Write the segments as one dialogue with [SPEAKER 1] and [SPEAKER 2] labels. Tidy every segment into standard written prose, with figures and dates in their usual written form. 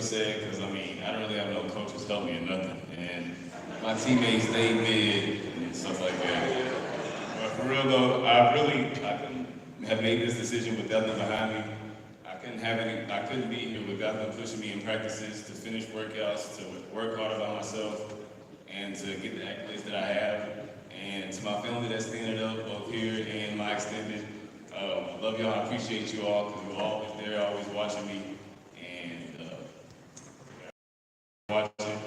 [SPEAKER 1] said, because I mean, I don't really have no coaches help me or nothing. And my teammates, they did and stuff like that. But for real though, I couldn't have made this decision without them behind me. I couldn't be here without them pushing me in practices, to finish workouts, to work harder by myself, and to get the accolades that I have. And to my family that's standing up both here and my extended, I love y'all. I appreciate you all because you're always there, always watching me, and watching.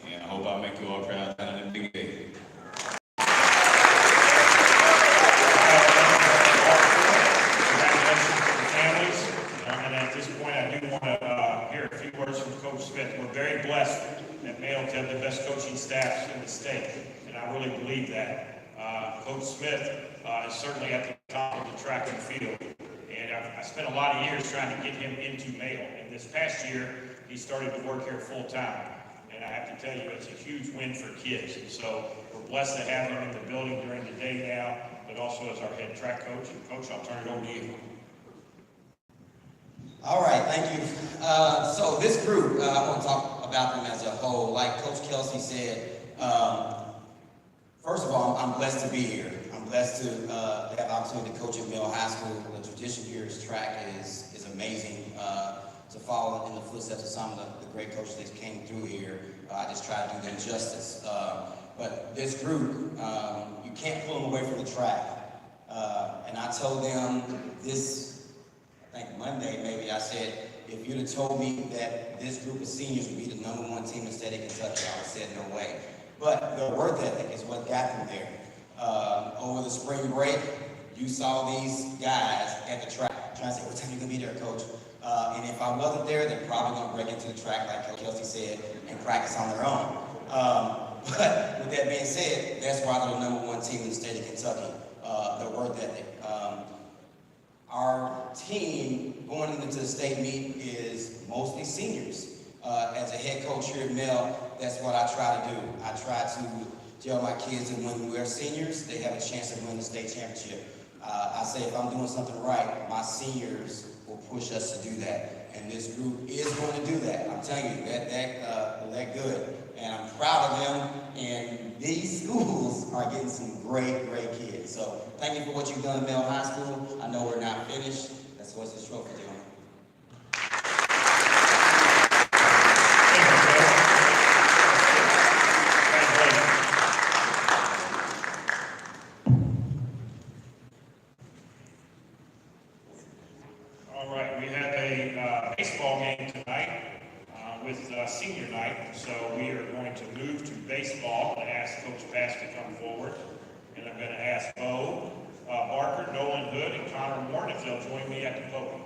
[SPEAKER 1] And I hope I make you all proud down in the big day.
[SPEAKER 2] Coach Smith. We're very blessed at Mayo to have the best coaching staffs in the state, and I really believe that. Coach Smith is certainly at the top of the track and field, and I spent a lot of years trying to get him into Mayo, and this past year he started to work here full time, and I have to tell you it's a huge win for kids, and so we're blessed to have him in the building during the day now, but also as our head track coach. And Coach, I'll turn it over to you.
[SPEAKER 3] All right, thank you. So this group, I want to talk about them as a whole. Like Coach Kelsey said, first of all, I'm blessed to be here. I'm blessed to have the opportunity to coach at Mill High School. The tradition here is track is amazing. To follow in the footsteps of some of the great coaches that came through here, I just try to do them justice. But this group, you can't pull them away from the track. And I told them this, I think Monday maybe, I said, if you'd have told me that this group of seniors would be the #1 team in the state of Kentucky, I would have said no way. But their work ethic is what got them there. Over the spring break, you saw these guys at the track trying to say, what time are you going to be there, Coach? And if I wasn't there, they're probably going to break into the track, like Kelsey said, and practice on their own. But with that being said, that's why they're the #1 team in the state of Kentucky, their work ethic. Our team going into the state meet is mostly seniors. As a head coach here at Mill, that's what I try to do. I try to tell my kids that when we're seniors, they have a chance to win the state championship. I say if I'm doing something right, my seniors will push us to do that. And this group is going to do that. I'm telling you, that good. And I'm proud of them. And these schools are getting some great kids. So thank you for what you've done at Mill High School. I know we're not finished. That's what's this trophy doing.
[SPEAKER 2] All right, we have a baseball game tonight with senior night, so we are going to move to baseball and ask Coach Bass to come forward. And I'm going to ask Bo Barker, Nolan Hood, and Connor Warren if they'll join me at the podium.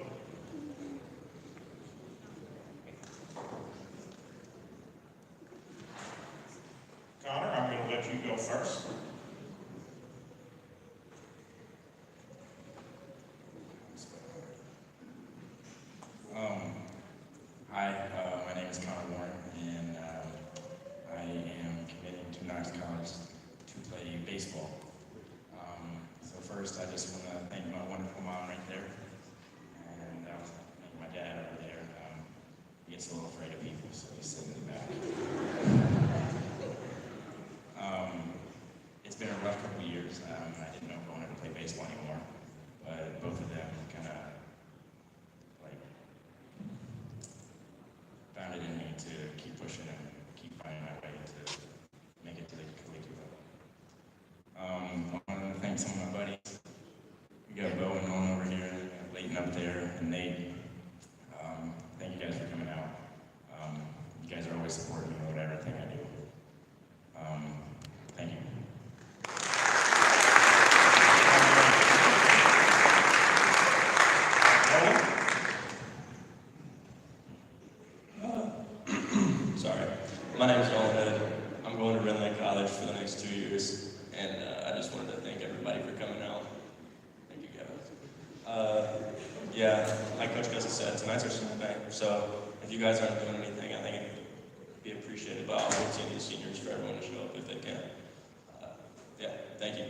[SPEAKER 2] Connor, I'm going to let you go first.
[SPEAKER 4] Hi, my name is Connor Warren, and I am committing to Knox College to play baseball. So first, I just want to thank my wonderful mom right there, and thank my dad over there. He gets a little afraid of people, so he's sitting in the back. It's been a rough couple of years. I didn't know if I wanted to play baseball anymore, but both of them kind of found it in me to keep pushing and keep finding my way to make it to the collegiate level. I want to thank some of my buddies. We got Bo and Nolan over here, Leighton up there, and Nate. Thank you guys for coming out. You guys are always supporting me with everything I do. Thank you.
[SPEAKER 5] My name is Nolan Hood. I'm going to Renland College for the next 2 years, and I just wanted to thank everybody for coming out. Thank you, guys. Yeah, like Coach Gussie said, tonight's our senior night, so if you guys aren't doing anything, I think it'd be appreciated by all 14 of the seniors for everyone to show up if they can. Yeah, thank you.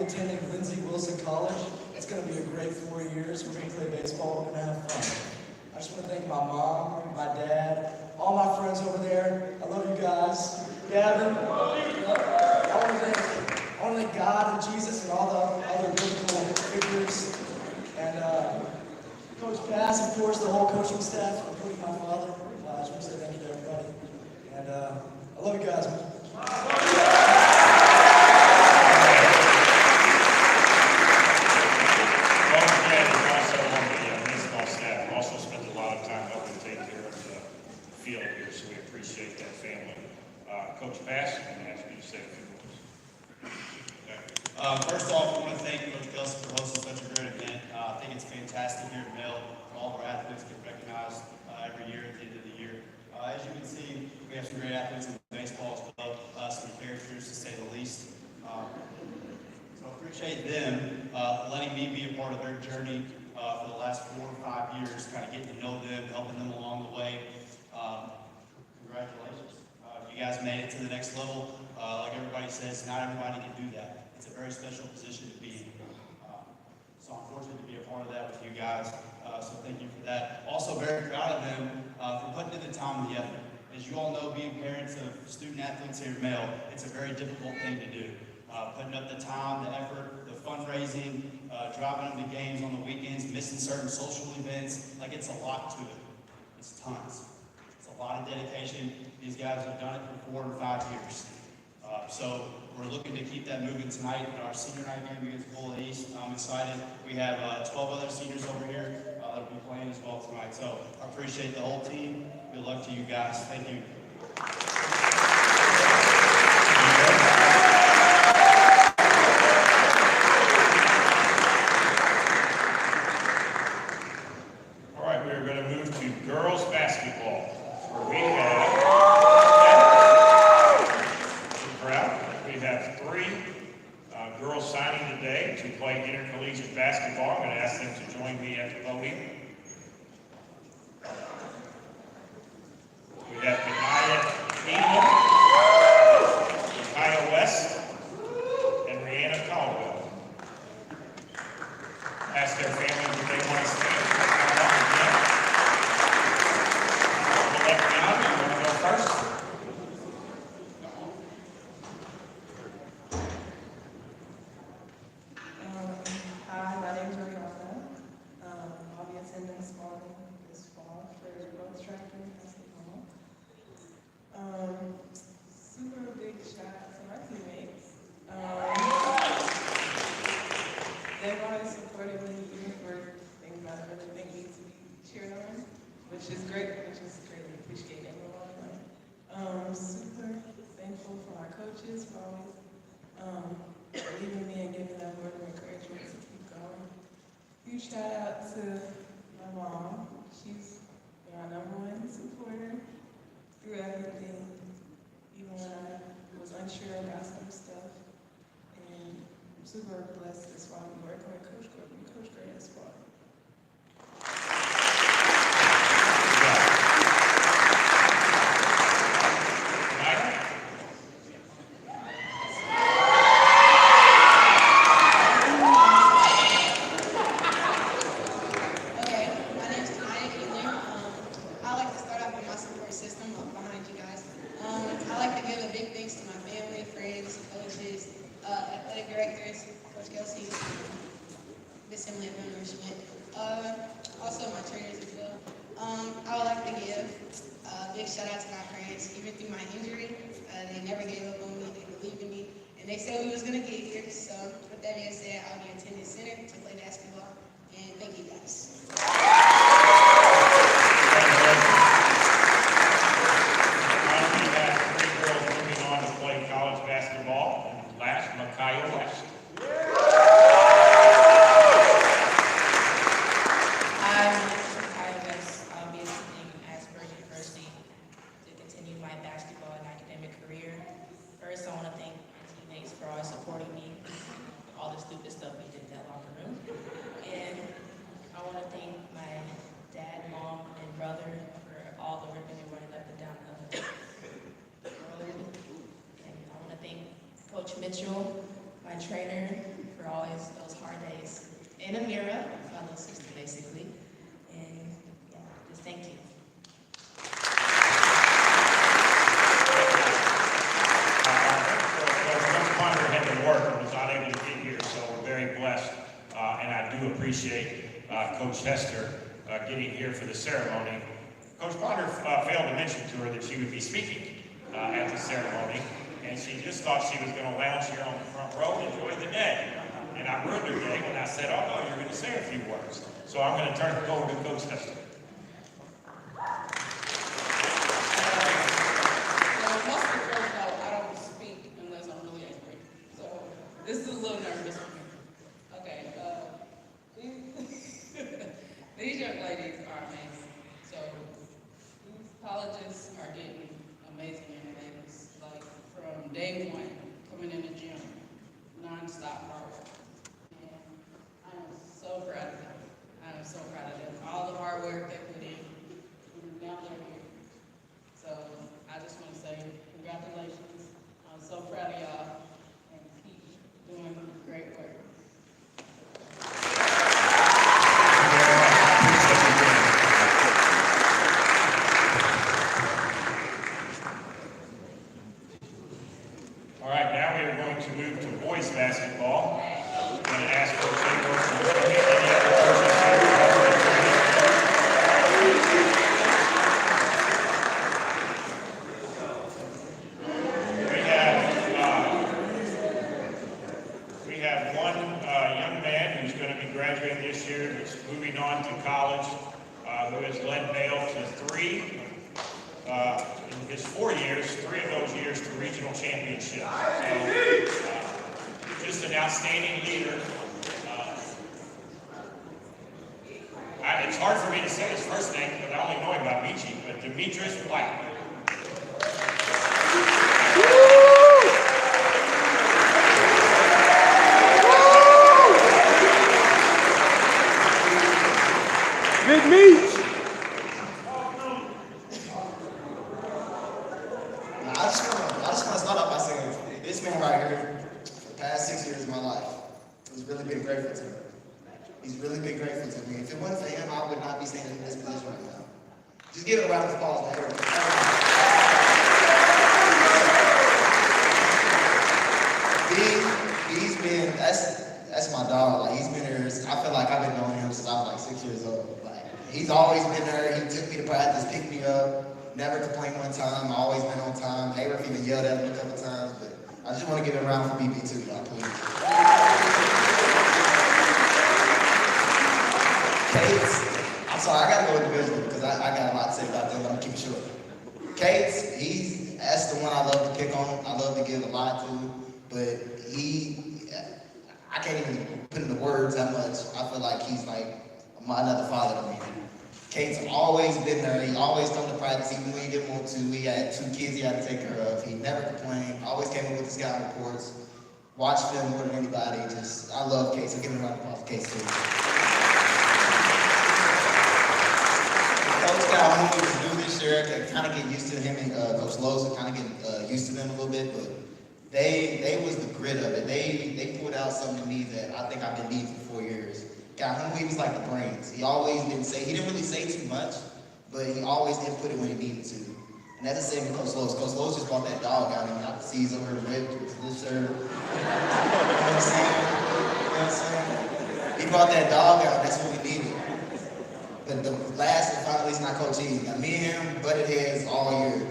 [SPEAKER 6] attending Lindsey Wilson College. It's going to be a great 4 years. We're going to play baseball. We're going to have fun. I just want to thank my mom, my dad, all my friends over there. I love you guys. Gavin, I want to thank God and Jesus and all the other biblical figures. And Coach Bass, of course, the whole coaching staff, including my father. I just want to say thank you to everybody. And I love you guys.
[SPEAKER 2] Field here, so we appreciate that family. Coach Bass, I'm going to ask you to say a few words.
[SPEAKER 7] First off, I want to thank Coach Gus for hosting such a great event. I think it's fantastic here at Mel. All of our athletes get recognized every year at the end of the year. As you can see, we have some great athletes in baseball as well, some characters to say the least. So I appreciate them letting me be a part of their journey for the last 4 or 5 years, kind of getting to know them, helping them along the way. Congratulations. You guys made it to the next level. Like everybody says, not everybody can do that. It's a very special position to be in. So I'm fortunate to be a part of that with you guys. So thank you for that. Also very proud of them for putting in the time and the effort. As you all know, being parents of student athletes here at Mel, it's a very difficult thing to do. Putting up the time, the effort, the fundraising, driving them to games on the weekends, missing certain social events. Like, it's a lot to it. It's tons. A lot of dedication. These guys have done it for 4 or 5 years. So we're looking to keep that moving tonight in our senior night game against Bull East. I'm excited. We have 12 other seniors over here that will be playing as well tonight. So I appreciate the whole team. Good luck to you guys. Thank you.
[SPEAKER 2] All right, we are going to move to girls basketball. We have 3 girls signing today to play intercollegiate basketball. I'm going to ask them to join me at the podium. We have Kanaya Edelman, Kyle West, and Rihanna Caldwell. Ask their families if they want to stand. Left now, you want to go first?
[SPEAKER 8] Hi, my name is Rihanna. I'll be attending Spalding this fall for growth track and basketball. Super big shout out to my teammates. They've always supported me even for things I really think need to be cheered on, which is greatly appreciated in the long run. Super thankful for my coaches for always believing me and giving that word of encouragement to keep going. Huge shout out to my mom. She's my #1 supporter through everything, even when I was unsure about some stuff. And I'm super blessed as well to be working with Coach Gordon and Coach Gray as well.
[SPEAKER 9] Also my trainers as well. I would like to give a big shout out to my friends. Even through my injury, they never gave up on me, they believed in me, and they said we was going to get here. So with that being said, I'll be attending center to play basketball, and thank you guys.
[SPEAKER 2] We have 3 girls moving on to play college basketball. And last, Micaiah West.
[SPEAKER 8] Mitchell, my trainer, for
[SPEAKER 10] for all those hard days. In a mirror, my little sister, basically. And yeah, just thank you.
[SPEAKER 2] Coach Ponder had to work and was not able to get here, so we're very blessed. And I do appreciate Coach Hester getting here for the ceremony. Coach Ponder failed to mention to her that she would be speaking at the ceremony, and she just thought she was going to lounge here on the front row and enjoy the day. And I ruined her day when I said, oh no, you're going to say a few words. So I'm going to turn it over to Coach Hester.
[SPEAKER 8] Most of the girls know I don't speak unless I'm really angry. So this is a little nervous for me. Okay, these young ladies are amazing. So these colleges are getting amazing young ladies. Like from day one, coming in the gym, non-stop hard work. And I am so proud of them. I am so proud of them. All the hard work they put in, and now they're here. So I just want to say congratulations. I'm so proud of y'all and keep doing great work.
[SPEAKER 2] All right, now we are going to move to boys basketball. I'm going to ask Coach Hayward to join me. Any other coaches here? We have one young man who's going to be graduating this year, who's moving on to college, who has led Vail to in his 4 years, 3 of those years to regional championship. So, just an outstanding leader. It's hard for me to say his first name because I only know him by Michi, but Demetrius Black.
[SPEAKER 11] Big Meech!
[SPEAKER 12] I just want to start off by saying this man right here, for the past 6 years of my life, has really been grateful to me. He's really been grateful to me. If it wasn't for him, I would not be standing in this position right now. Just give it a round of applause, man. He's been, that's my dog. Like, he's been here, I feel like I've been knowing him since I was like 6 years old. Like, he's always been there. He took me to practice, picked me up. Never complained one time, always been on time. Hayward even yelled at him a couple times, but I just want to give it a round for BB too, y'all, please. Kate's, I'm sorry, I gotta go individually because I got a lot to say about them, but I'm gonna keep it short. Kate's, that's the one I love to pick on, I love to give a lot to, but I can't even put into words how much I feel like he's like another father to me. Kate's always been there. He always come to practice, even when he didn't want to. He had 2 kids he had to take care of. He never complained. Always came in with the scout reports. Watched film more than anybody. I love Kate. So give him a round of applause for Kate too. Coach got on me to do this year. I kind of get used to him and Coach Lowe's. Kind of get used to them a little bit, but they was the grit of it. They pulled out something in me that I think I've been needing for 4 years. Got him, he was like the brains. He didn't really say too much, but he always did put it when he needed to. And that's the same with Coach Lowe's. Coach Lowe's just brought that dog out and I see he's over the whip with this shirt. You know what I'm saying? He brought that dog out, that's what we needed. But the last and final is not Coach E. Now, me and him butted heads all year,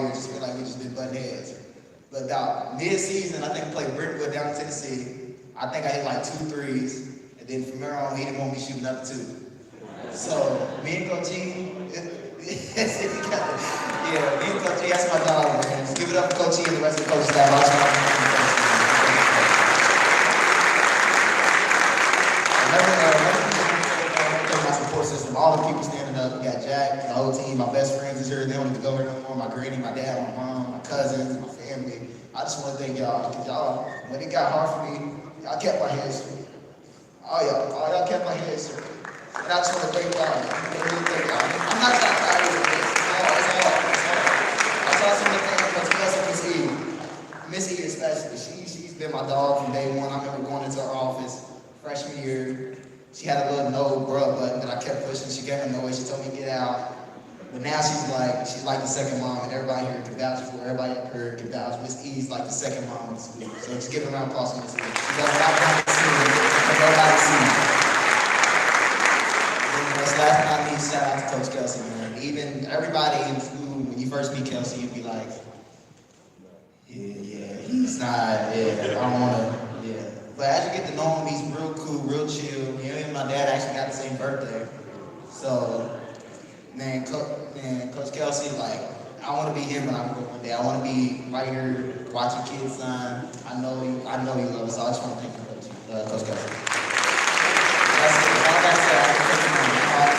[SPEAKER 12] just feel like we just been butting heads. But about mid-season, I think we played Brentwood down in Tennessee. I think I hit like 2 threes. And then from there on, he didn't want me shooting up 2. So, me and Coach E, me and Coach E, that's my dog, man. Just give it up for Coach E and the rest of the coaching staff. I remember my support system, all the people standing up. We got Jack, the whole team, my best friends is here. They don't need to go here no more. My granny, my dad, my mom, my cousins, my family. I just want to thank y'all, because y'all, when it got hard for me, y'all kept my head straight. All y'all kept my head straight. And I just want to thank y'all. I really thank y'all. I'm not trying to fight with this. It's hard. I just want to thank Miss E. Miss E especially. She's been my dog from day one. I remember going into her office freshman year. She had a little no bruh button that I kept pushing. She gave her noise. She told me to get out. But now she's like the second mom, and everybody here can vouch for her. Everybody up here can vouch. Miss E's like the second mom of the school. So just give her a round of applause for Miss E. She does a lot behind the scenes that nobody sees. And last but not least, shout out to Coach Kelsey, man. Even everybody in school, when you first meet Kelsey, you'd be like, yeah, he's not, I don't want to, yeah. But as you get to know him, he's real cool, real chill. Him and my dad actually got the same birthday. So, man, Coach Kelsey, like, I want to be him when I grow up one day. I want to be right here watching kids sign. I know you love us. So I just want to thank you, Coach Kelsey. That's it. All that said, I can take you on.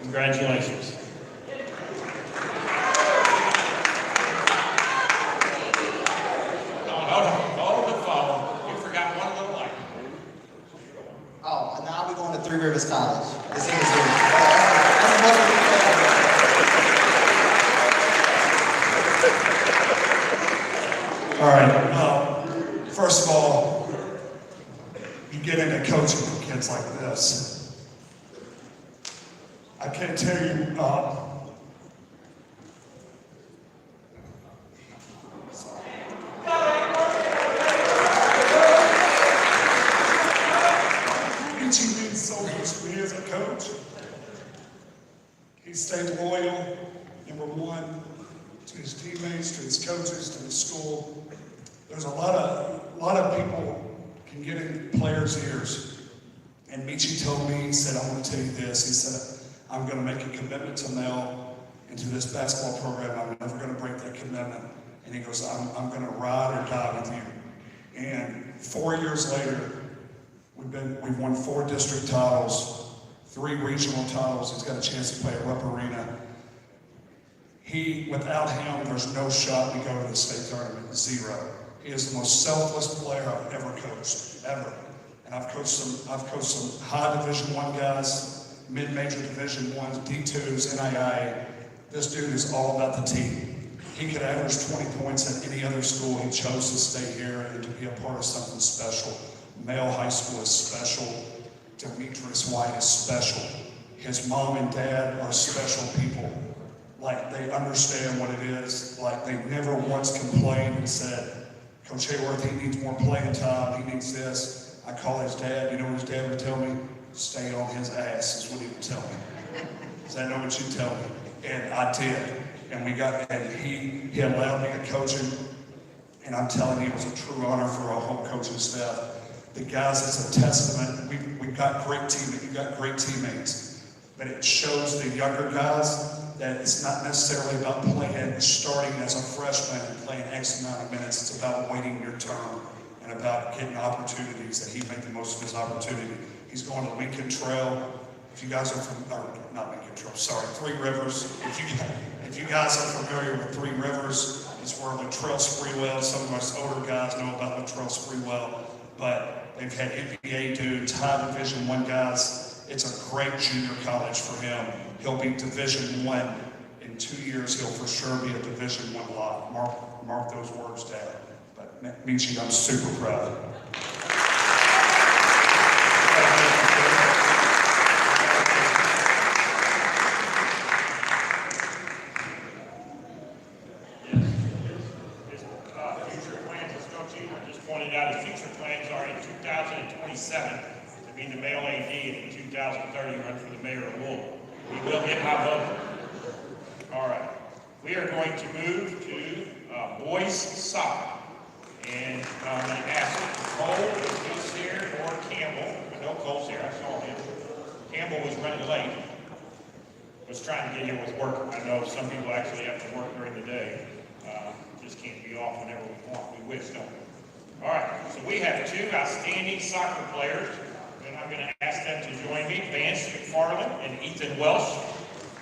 [SPEAKER 2] Congratulations.
[SPEAKER 12] Oh, now we're going to Three Rivers College. This is
[SPEAKER 13] All right. First of all, you get into coaching for kids like this. I can't tell you. He means so much to me as a coach. He stayed loyal, number one, to his teammates, to his coaches, to the school. There's a lot of people can get in players' ears. And Michi told me, he said, I want to tell you this. He said, I'm going to make a commitment to Mel and to this basketball program. I'm never going to break that commitment. And he goes, I'm going to ride or die with you. And 4 years later, we've won 4 district titles, 3 regional titles. He's got a chance to play at Rupp Arena. Without him, there's no shot we go to the state tournament, 0. He is the most selfless player I've ever coached, ever. And I've coached some high Division I guys, mid-major Division Is, D2s, NAIA. This dude is all about the team. He could average 20 points at any other school. He chose to stay here and to be a part of something special. Male High School is special. Demetrius White is special. His mom and dad are special people. Like, they understand what it is. Like, they never once complained and said, Coach Hayworth, he needs more playing time, he needs this. I call his dad, you know what his dad would tell me? Stay on his ass is what he would tell me. Does that know what you tell me? And I did. And he allowed me to coach him. And I'm telling you, it was a true honor for our whole coaching staff. The guys, it's a testament. We've got great teammates. But it shows the younger guys that it's not necessarily about starting as a freshman and playing X amount of minutes. It's about waiting your turn and about getting opportunities, that he make the most of his opportunity. He's going to Lincoln Trail. If you guys are not Lincoln Trail, sorry, Three Rivers. If you guys are familiar with Three Rivers, it's where Latrell Sprewell, some of us older guys know about Latrell Sprewell, but they've had NBA dudes, high Division I guys. It's a great junior college for him. He'll be Division I. In 2 years, he'll for sure be a Division I lock. Mark those words down. But Michi, I'm super proud.
[SPEAKER 2] Future plans, as Coach Eaton just pointed out, his future plans are in 2027 to be the male AD, and in 2030 run for the mayor of Louisville. We will get my vote. All right. We are going to move to boys soccer. And I'm going to ask Cole, if he's here, or Campbell. I know Cole's here, I saw him. Campbell was running late. Was trying to get here with work. I know some people actually have to work during the day. Just can't be off whenever we want. We wish, don't we? All right. So we have 2 outstanding soccer players. And I'm going to ask them to join me, Vance McFarland and Ethan Welsh,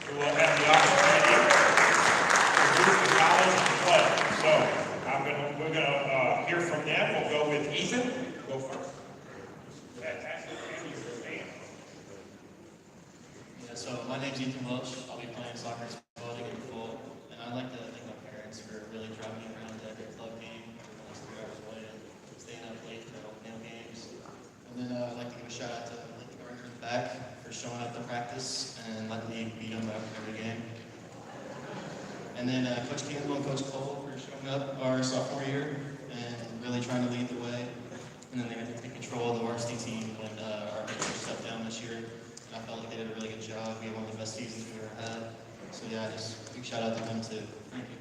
[SPEAKER 2] who will have the opportunity to move to college and play. So we're going to hear from them. We'll go with Ethan. Go first. Fantastic.
[SPEAKER 7] Yeah, so my name's Ethan Welsh. I'll be playing soccer and voting in full. And I'd like to thank my parents for really And then Coach Campbell and Coach Cole for showing up our sophomore year and really trying to lead the way. And then they had to take control of the varsity team when our head coach stepped down this year. And I felt like they did a really good job. We had one of the best seasons we ever had. So yeah, just big shout out to them too. Thank you.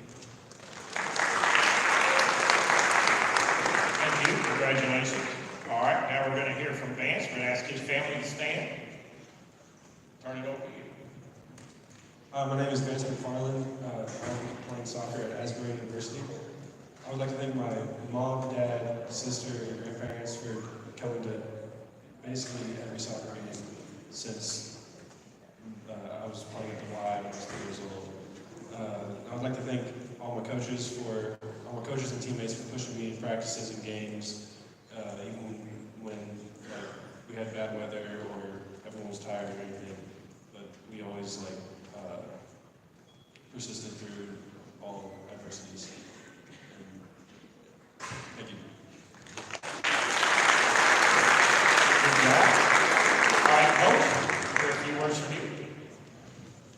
[SPEAKER 2] Thank you, congratulations. All right, now we're going to hear from Vance. We're going to ask his family to stand. Turn it over to you.
[SPEAKER 14] My name is Vance McFarland. I'm playing soccer at Asbury University. I would like to thank my mom, dad, sister, and grandparents for coming to basically every soccer game since I was playing at the Y when I was 3 years old. I would like to thank all my coaches and teammates for pushing me in practices and games, even when we had bad weather or everyone was tired or anything. But we always persisted through all adversities. Thank you.
[SPEAKER 2] Good job. All right, Coach, hear a few words from you.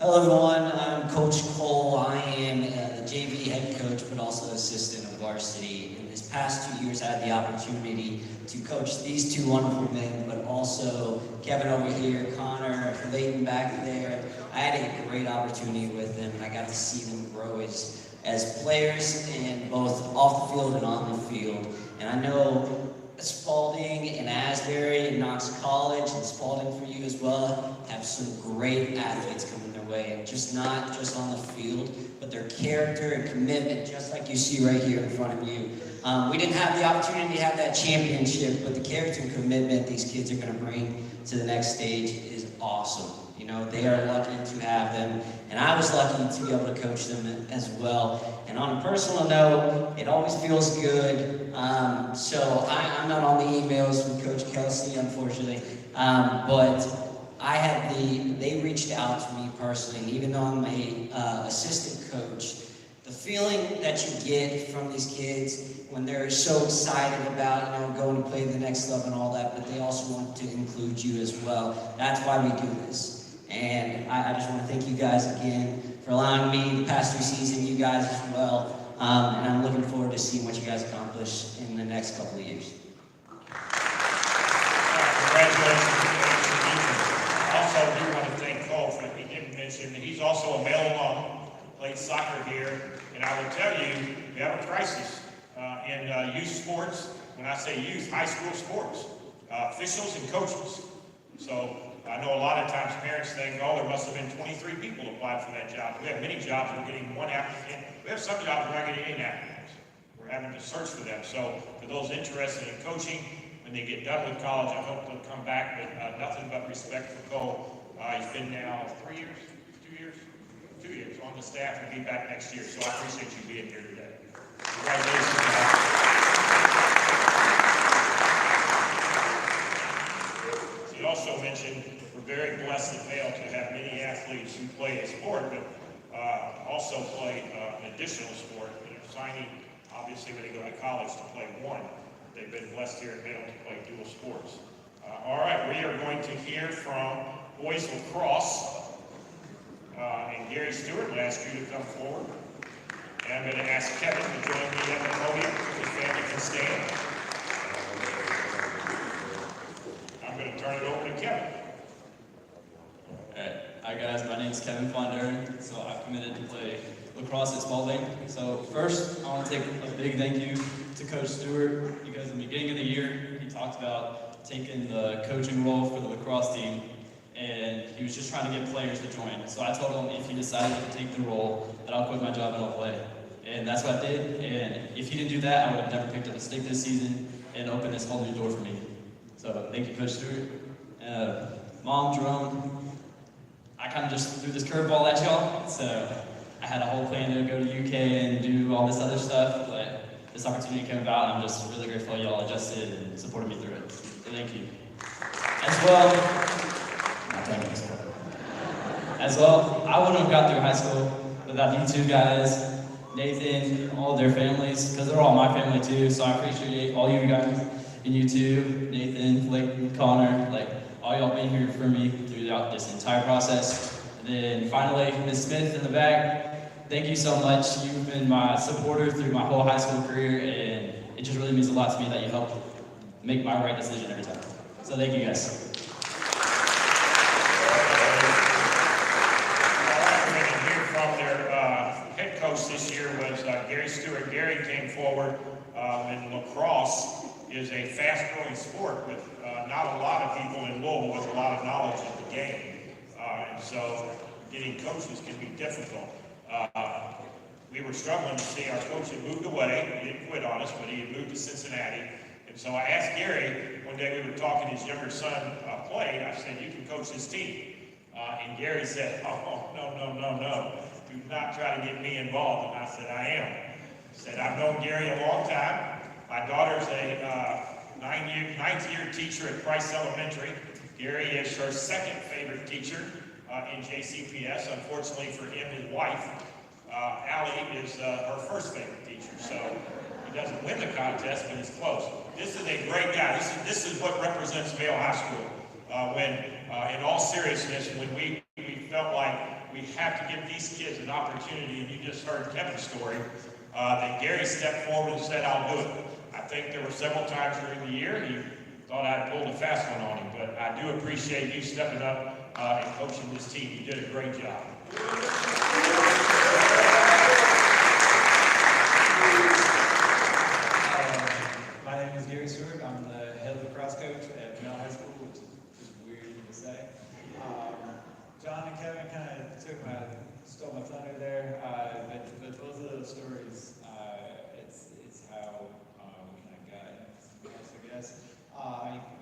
[SPEAKER 15] Hello everyone, I'm Coach Cole. I am the JV head coach, but also assistant of varsity. In this past 2 years, I had the opportunity to coach these two wonderful men, but also Kevin over here, Connor, Leighton back there. I had a great opportunity with them, and I got to see them grow as players, and both off the field and on the field. And I know Spalding and Asbury and Knox College and Spalding for you as well have some great athletes coming their way, and not just on the field, but their character and commitment, just like you see right here in front of you. We didn't have the opportunity to have that championship, but the character and commitment these kids are going to bring to the next stage is awesome. You know, they are lucky to have them, and I was lucky to be able to coach them as well. And on a personal note, it always feels good. So I'm not on the emails with Coach Kelsey, unfortunately, but they reached out to me personally, and even though I'm a assistant coach, the feeling that you get from these kids when they're so excited about, going to play the next level and all that, but they also want to include you as well. That's why we do this. And I just want to thank you guys again for allowing me the past 3 seasons, you guys as well. And I'm looking forward to seeing what you guys accomplish in the next couple of years.
[SPEAKER 2] Congratulations. I also do want to thank Cole for he didn't mention that he's also a male alum, played soccer here, and I will tell you, we have a crisis in youth sports. When I say youth, high school sports, officials and coaches. So I know a lot of times parents think, oh, there must have been 23 people applied for that job. We have many jobs, we're getting 1 applicant. We have some jobs we're not getting any applicants. We're having to search for them. So for those interested in coaching, when they get done with college, I hope they'll come back. But nothing but respect for Cole. He's been now 3 years, 2 years, 2 years on the staff, and be back next year. So I appreciate you being here today. Congratulations. He also mentioned we're very blessed at Vail to have many athletes who play a sport, but also play an additional sport. They're signing, obviously, when they go to college to play one. They've been blessed here at Vail to play dual sports. All right, we are going to hear from boys lacrosse. And Gary Stewart will ask you to come forward. And I'm going to ask Kevin to join me at the podium. His family can stand. I'm going to turn it over to Kevin.
[SPEAKER 5] Hi guys, my name is Kevin Fondern, so I've committed to play lacrosse at Spalding. So first, I want to take a big thank you to Coach Stewart, because in the beginning of the year, he talked about taking the coaching role for the lacrosse team, and he was just trying to get players to join. So I told him if he decided to take the role, that I'll quit my job and I'll play. And that's what I did, and if he didn't do that, I would have never picked up a stick this season and opened this whole new door for me. So thank you, Coach Stewart. Mom, Jerome, I kind of just threw this curveball at y'all, so I had a whole plan to go to UK and do all this other stuff, but this opportunity came about, and I'm just really grateful y'all adjusted and supported me through it. So thank you. As well, I wouldn't have got through high school without you two guys, Nathan, all their families, because they're all my family too, so I appreciate all you guys, and you too, Nathan, Blake, Connor, all y'all being here for me throughout this entire process. And then finally, Ms. Smith in the back,
[SPEAKER 16] thank you so much. You've been my supporter through my whole high school career, and it just really means a lot to me that you helped make my right decision every time. So thank you guys.
[SPEAKER 2] From their head coach this year was Gary Stewart. Gary came forward, and lacrosse is a fast-growing sport with not a lot of people in Louisville with a lot of knowledge of the game. And so getting coaches can be difficult. We were struggling to see our coach had moved away. He didn't quit on us, but he had moved to Cincinnati. And so I asked Gary, one day we were talking, his younger son played, I said, you can coach this team. And Gary said, oh, no. Do not try to get me involved. And I said, I am. He said, I've known Gary a long time. My daughter's a ninth year teacher at Price Elementary. Gary is her second favorite teacher in JCPS. Unfortunately for him, his wife, Allie, is her first favorite teacher. So he doesn't win the contest, but he's close. This is a great guy. This is what represents Vail High School. When, in all seriousness, when we felt like we have to give these kids an opportunity, and you just heard Kevin's story, that Gary stepped forward and said, I'll do it. I think there were several times during the year he thought I'd pulled a fast one on him, but I do appreciate you stepping up and coaching this team. You did a great job.
[SPEAKER 17] My name is Gary Stewart. I'm the head lacrosse coach at Mel High School, which is just weird to say. John and Kevin kind of stole my thunder there, but both of those stories, it's how we kind of got into this, I guess.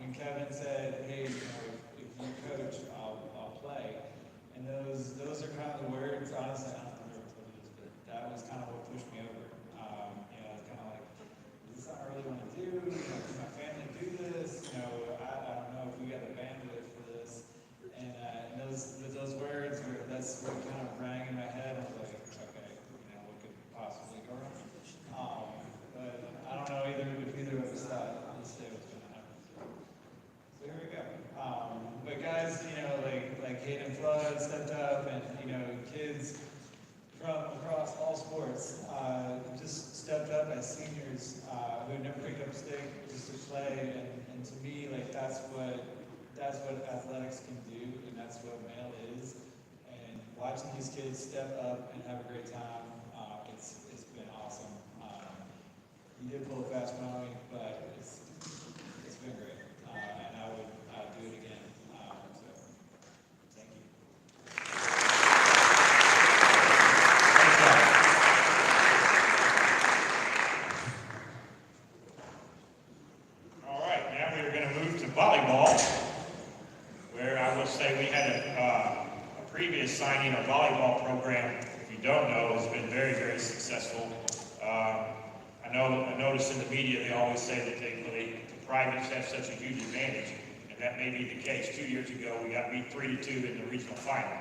[SPEAKER 17] When Kevin said, hey, if you coach, I'll play, and those are kind of the words, honestly, I don't know if I ever told you this, but that was kind of what pushed me over. It's kind of like, is this something I really want to do? Can my family do this? I don't know if we got the bandwidth for this. And those words, that's what kind of rang in my head. I was like, okay, what could possibly go wrong? But I don't know if either of us thought this day was going to happen. So here we go. But guys, like Hayden Flood stepped up, and kids from across all sports just stepped up as seniors who had never picked up a stick just to play. And to me, that's what athletics can do, and that's what Male is. And watching these kids step up and have a great time, it's been awesome. You did pull a fast one on me, but it's been great, and I'd do it again. So thank you.
[SPEAKER 2] All right, now we are going to move to volleyball, where I will say we had a previous signing, a volleyball program, if you don't know, has been very, very successful. I noticed in the media they always say that the privates have such a huge advantage, and that may be the case. 2 years ago, we got beat 3-2 in the regional final,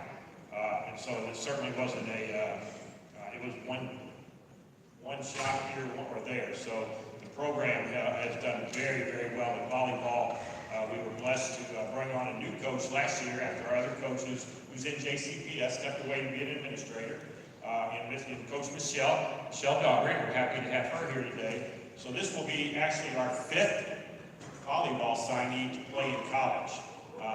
[SPEAKER 2] and so it certainly wasn't it was one shot here or there. So the program has done very, very well in volleyball. We were blessed to bring on a new coach last year after our other coaches, who's in JCPS, stepped away to be an administrator. And Coach Michelle Doggery. We're happy to have her here today. So this will be actually our 5th volleyball signee to play in college.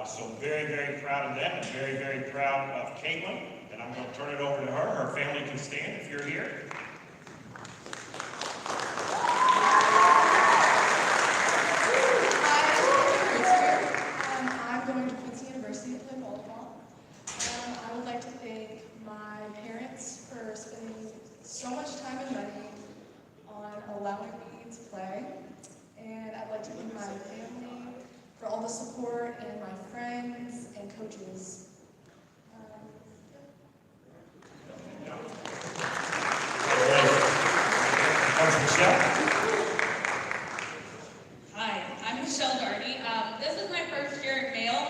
[SPEAKER 2] So very, very proud of them, and very, very proud of Caitlin. And I'm going to turn it over to her. Her family can stand if you're here.
[SPEAKER 18] I'm going to Quincy University to play volleyball. I would like to thank my parents for spending so much time and money on allowing me to play. And I'd like to thank my family for all the support, and my friends and coaches.
[SPEAKER 2] Coach Michelle.
[SPEAKER 19] Hi, I'm Michelle Darty. This is my first year at Male,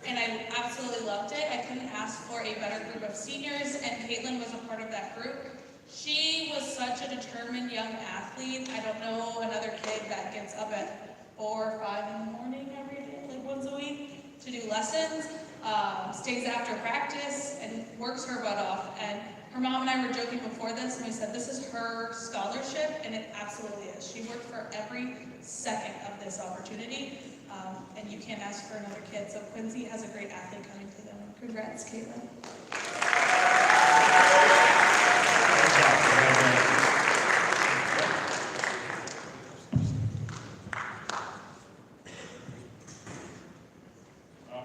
[SPEAKER 19] and I absolutely loved it. I couldn't ask for a better group of seniors, and Caitlin was a part of that group. She was such a determined young athlete. I don't know another kid that gets up at 4 or 5 in the morning every day, like once a week, to do lessons, stays after practice, and works her butt off. And her mom and I were joking before this, and we said this is her scholarship, and it absolutely is. She worked for every second of this opportunity, and you can't ask for another kid. So Quincy has a great athlete coming to them. Congrats, Caitlin.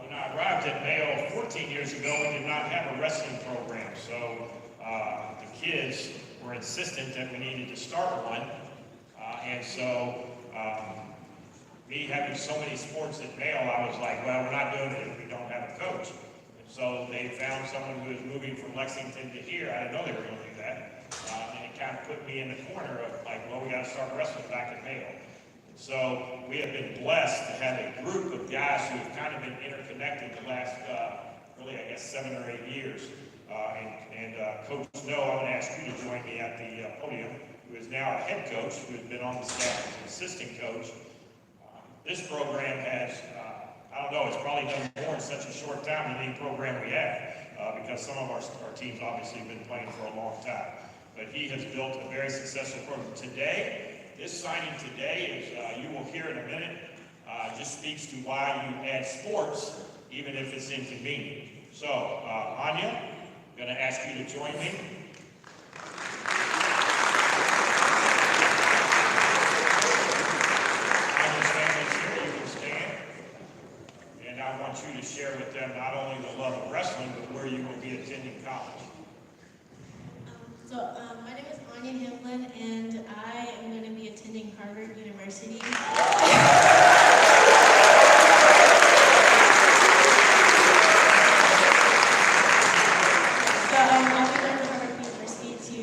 [SPEAKER 2] When I arrived at Mayo 14 years ago, we did not have a wrestling program, so the kids were insistent that we needed to start one, and so me having so many sports at Mayo, I was like, well, we're not doing it if we don't have a coach. And so they found someone who was moving from Lexington to here. I didn't know they were going to do that, and it kind of put me in the corner of like, well, we got to start wrestling back at Mayo. So we have been blessed to have a group of guys who have kind of been interconnected the last, really, I guess, 7 or 8 years. Coach No, I'm going to ask you to join me at the podium, who is now our head coach, who has been on the staff as an assistant coach. This program has, I don't know, it's probably done more in such a short time than any program we have, because some of our teams obviously have been playing for a long time. But he has built a very successful program. Today, this signing today is, you will hear in a minute, just speaks to why you add sports, even if it's inconvenient. So, Anya, I'm going to ask you to join me. Anya's family's here, you can stand. And I want you to share with them not only the love of wrestling, but where you will be attending college.
[SPEAKER 9] My name is Anya Himlin, and I am going to be attending Harvard University. I'll be going to Harvard University to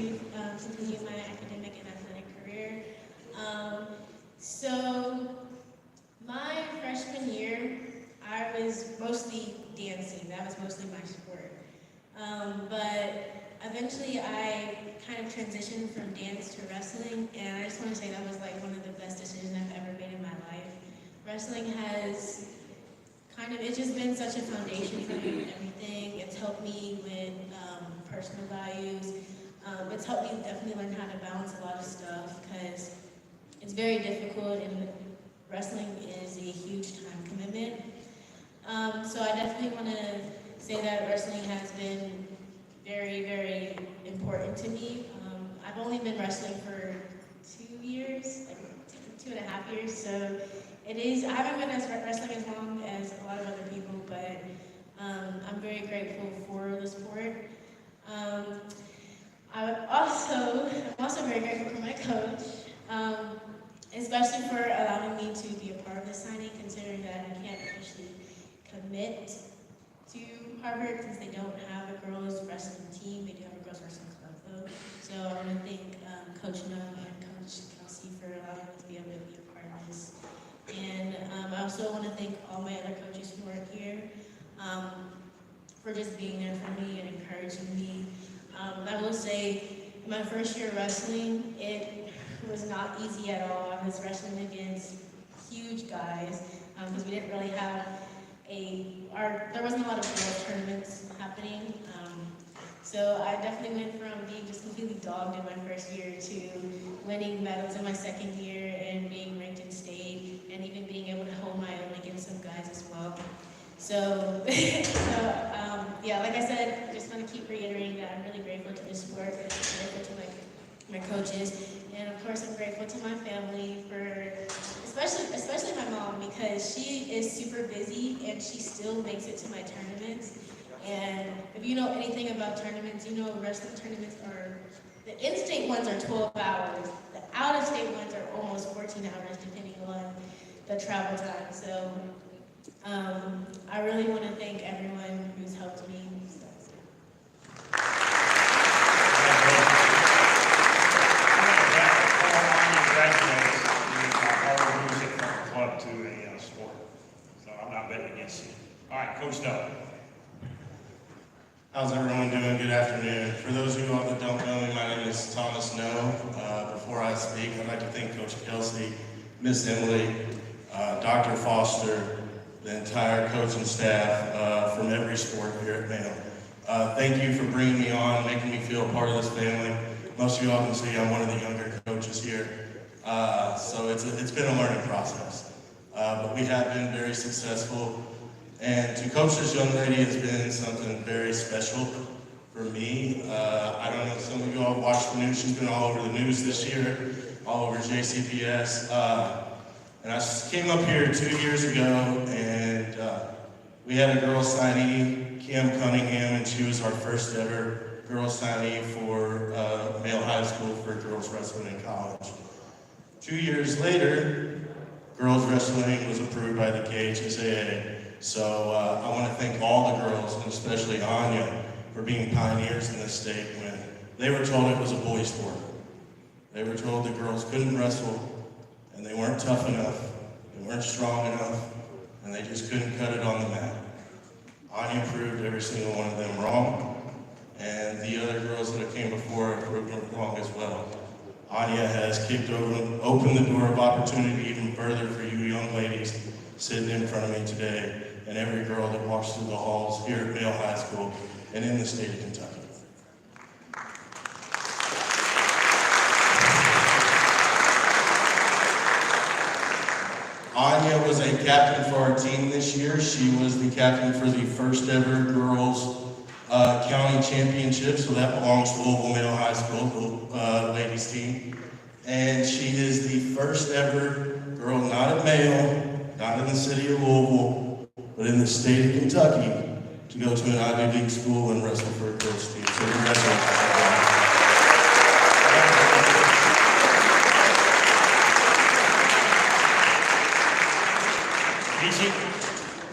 [SPEAKER 9] continue my academic and athletic career. My freshman year, I was mostly dancing. That was mostly my sport. But eventually, I kind of transitioned from dance to wrestling, and I just want to say that was like one of the best decisions I've ever made in my life. Wrestling has it's just been such a foundation for me with everything. It's helped me with personal values. It's helped me definitely learn how to balance a lot of stuff, because it's very difficult, and wrestling is a huge time commitment. So I definitely want to say that wrestling has been very, very important to me. I've only been wrestling for 2 years, like 2.5 years, so I haven't been wrestling as long as a lot of other people, but I'm very grateful for the sport. I'm also very grateful for my coach, especially for allowing me to be a part of this signing, considering that I can't officially commit to Harvard since they don't have a girls wrestling team. They do have a girls wrestling club though. So I want to thank Coach Noah and Coach Kelsey for allowing me to be able to be a part of this. And I also want to thank all my other coaches who are here for just being there for me and encouraging me. I will say, my first year wrestling, it was not easy at all. I was wrestling against huge guys because we didn't really have there wasn't a lot of girls tournaments happening. So I definitely went from being just completely dogged in my first year to winning medals in my second year and being ranked in state and even being able to hold my own against some guys as well. So yeah, like I said, I just want to keep reiterating that I'm really grateful to this sport, I'm grateful to my coaches, and of course I'm grateful to my family for, especially my mom, because she is super busy and she still makes it to my tournaments. And if you know anything about tournaments, you know wrestling tournaments the in-state ones are 12 hours, the out-of-state ones are almost 14 hours depending on the travel time. So I really want to thank everyone who's helped me.
[SPEAKER 2] Club to a sport. So I'm not betting against you. All right, Coach Doug.
[SPEAKER 20] How's everyone doing? Good afternoon. For those of you all that don't know me, my name is Thomas No. Before I speak, I'd like to thank Coach Kelsey, Miss Emily, Dr. Foster, the entire coaching staff from every sport here at Mayo. Thank you for bringing me on, making me feel a part of this family. Most of you all can see I'm one of the younger coaches here. So it's been a learning process. But we have been very successful. And to coach this young lady has been something very special for me. I don't know, some of you all watched the news. She's been all over the news this year, all over JCPS. And I came up here 2 years ago, and we had a girl signee, Kim Cunningham, and she was our first ever girl signee for male high school for girls wrestling in college. 2 years later, girls wrestling was approved by the KHSAA. So I want to thank all the girls, and especially Anya, for being pioneers in this state when they were told it was a boys' sport. They were told the girls couldn't wrestle, and they weren't tough enough, they weren't strong enough, and they just couldn't cut it on the mat. Anya proved every single one of them wrong, and the other girls that came before her proved them wrong as well. Anya has opened the door of opportunity even further for you young ladies sitting in front of me today, and every girl that walks through the halls here at Male High School and in the state of Kentucky. Anya was a captain for our team this year. She was the captain for the first ever girls county championship, so that belongs to Louisville Male High School, the ladies team. And she is the first ever girl, not at Male, not in the city of Louisville, but in the state of Kentucky, to go to an Ivy League school and wrestle for a girls team. So congratulations.